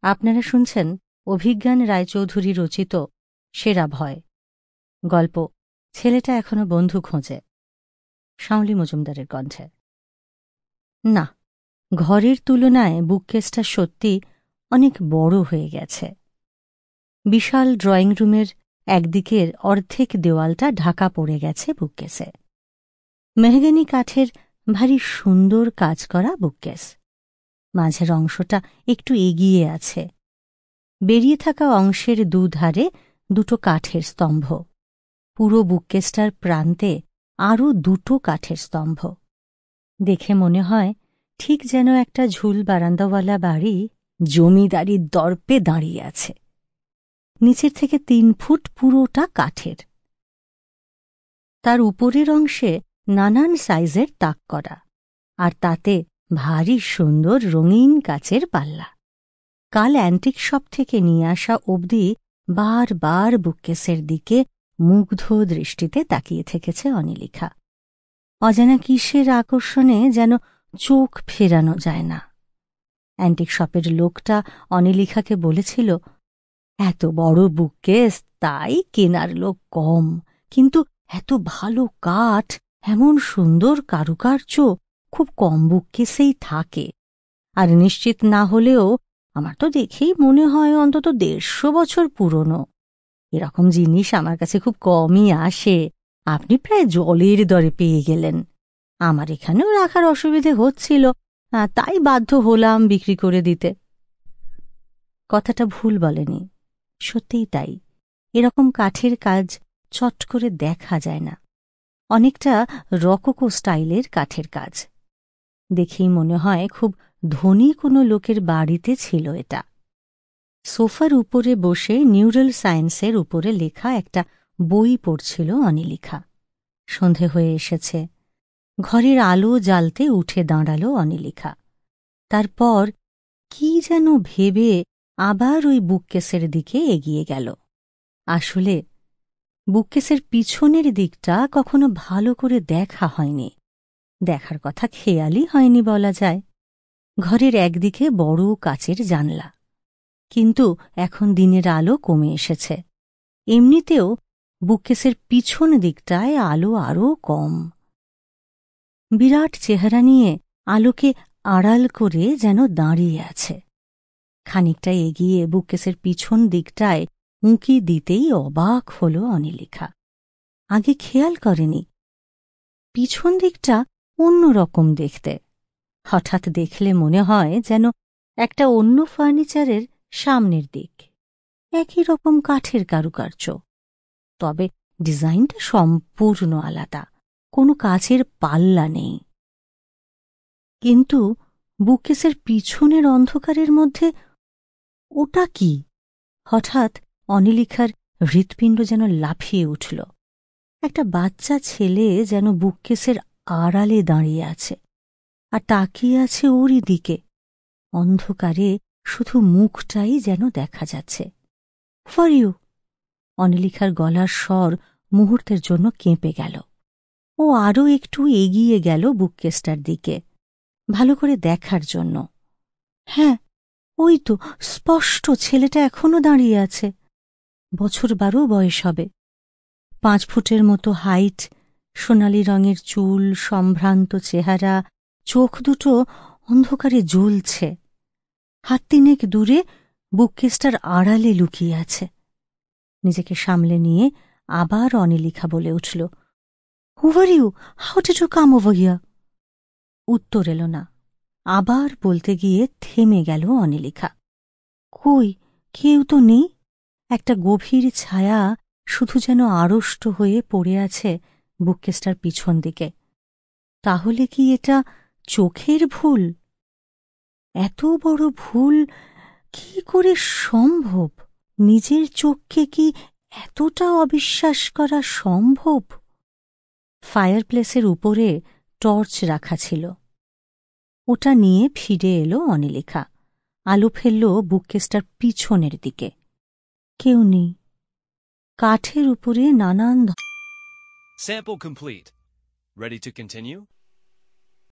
আপনারা শুনছেন অভিজ্ঞান রায়চৌধুরী রচিত সেরা ভয়। গল্প ছেলেটা এখনো বন্ধু খোঁজে, শাওলি মজুমদারের কণ্ঠে। না, ঘরের তুলনায় বুককেসটা সত্যি অনেক বড় হয়ে গেছে। বিশাল ড্রয়িং রুমের একদিকের অর্ধেক দেওয়ালটা ঢাকা পড়ে গেছে বুককেসে। মেহগনি কাঠের ভারী সুন্দর কাজ করা বুককেস। মাঝের অংশটা একটু এগিয়ে আছে। বেরিয়ে থাকা অংশের দুধারে দুটো কাঠের স্তম্ভ। পুরো বুককেসটার প্রান্তে আরও দুটো কাঠের স্তম্ভ। দেখে মনে হয় ঠিক যেন একটা ঝুল বারান্দাওয়ালা বাড়ি জমিদারির দর্পে দাঁড়িয়ে আছে। নিচের থেকে 3 ফুট পুরোটা কাঠের। তার উপরের অংশে নানান সাইজের তাক করা, আর তাতে ভারী সুন্দর রঙিন কাচের পাল্লা। কাল অ্যান্টিক শপ থেকে নিয়ে আসা অবধি বারবার বুককেসের দিকে মুগ্ধ দৃষ্টিতে তাকিয়ে থেকেছে অনিলিখা। অজানা কিসের আকর্ষণে যেন চোখ ফেরানো যায় না। অ্যান্টিক শপের লোকটা অনিলিখাকে বলেছিল, এত বড় বুককেস, তাই কেনার লোক কম, কিন্তু এত ভালো কাঠ, এমন সুন্দর কারুকার্য খুব কম বুককেসেই থাকে। আর নিশ্চিত না হলেও আমার তো দেখেই মনে হয় অন্তত 150 বছর পুরনো। এরকম জিনিস আমার কাছে খুব কমই আসে। আপনি প্রায় জলের দরে পেয়ে গেলেন। আমার এখানেও রাখার অসুবিধে হচ্ছিল, তাই বাধ্য হলাম বিক্রি করে দিতে। কথাটা ভুল বলেনি, সত্যিই তাই। এরকম কাঠের কাজ চট করে দেখা যায় না। অনেকটা রকোকো স্টাইলের কাঠের কাজ। দেখেই মনে হয় খুব ধনী কোনো লোকের বাড়িতে ছিল এটা। সোফার উপরে বসে নিউরাল সায়েন্সের উপরে লেখা একটা বই পড়ছিল অনিলিখা। সন্ধে হয়ে এসেছে। ঘরের আলো জ্বালতে উঠে দাঁড়াল অনিলিখা। তারপর কি যেন ভেবে আবার ওই বুককেসের দিকে এগিয়ে গেল। আসলে বুককেসের পিছনের দিকটা কখনো ভালো করে দেখা হয়নি। দেখার কথা খেয়ালই হয়নি বলা যায়। ঘরের একদিকে বড় কাচের জানলা, কিন্তু এখন দিনের আলো কমে এসেছে। এমনিতেও বুককেসের পিছন দিকটায় আলো আরও কম। বিরাট চেহারা নিয়ে আলোকে আড়াল করে যেন দাঁড়িয়ে আছে। খানিকটা এগিয়ে বুককেসের পিছন দিকটায় উঁকি দিতেই অবাক হল অনিলিখা। আগে খেয়াল করেনি। পিছন দিকটা অন্যরকম দেখতে। হঠাৎ দেখলে মনে হয় যেন একটা অন্য ফার্নিচারের সামনের দিক। একই রকম কাঠের কারুকার্য, তবে ডিজাইনটা সম্পূর্ণ আলাদা। কোনো কাচের পাল্লা নেই। কিন্তু বুককেসের পিছনের অন্ধকারের মধ্যে ওটা কি? হঠাৎ অনিলিখার হৃৎপিণ্ড যেন লাফিয়ে উঠল। একটা বাচ্চা ছেলে যেন বুককেসের আড়ালে দাঁড়িয়ে আছে, আর তাকিয়ে আছে ওরই দিকে। অন্ধকারে শুধু মুখটাই যেন দেখা যাচ্ছে। For you. অনিলিখার গলার স্বর মুহূর্তের জন্য কেঁপে গেল। ও আরও একটু এগিয়ে গেল বুককেসটার দিকে, ভালো করে দেখার জন্য। হ্যাঁ, ওই তো স্পষ্ট ছেলেটা এখনো দাঁড়িয়ে আছে। বছর 12 বয়স হবে। 5 ফুটের মতো হাইট, সোনালি রঙের চুল, সম্ভ্রান্ত চেহারা, চোখ দুটো অন্ধকারে জ্বলছে। হাত 3 দূরে বুককেসটার আড়ালে লুকিয়ে আছে। নিজেকে সামলে নিয়ে আবার অনিলিখা বলে উঠল, who are you? How did you come over here? উত্তর এলো না। আবার বলতে গিয়ে থেমে গেল অনিলিখা। কই, কেউ তো নেই। একটা গভীর ছায়া শুধু যেন আড়ষ্ট হয়ে পড়ে আছে বুককেসটার পিছন দিকে। তাহলে কি এটা চোখের ভুল? এত বড় ভুল কি করে সম্ভব? নিজের চোখকে কি এতটা অবিশ্বাস করা সম্ভব? ফায়ারপ্লেসের উপরে টর্চ রাখা ছিল। ওটা নিয়ে ফিরে এলো অনিলিখা। আলো ফেলল বুককেসটার পিছনের দিকে। কেউ নেই। কাঠের উপরে নানান Sample complete. Ready to continue?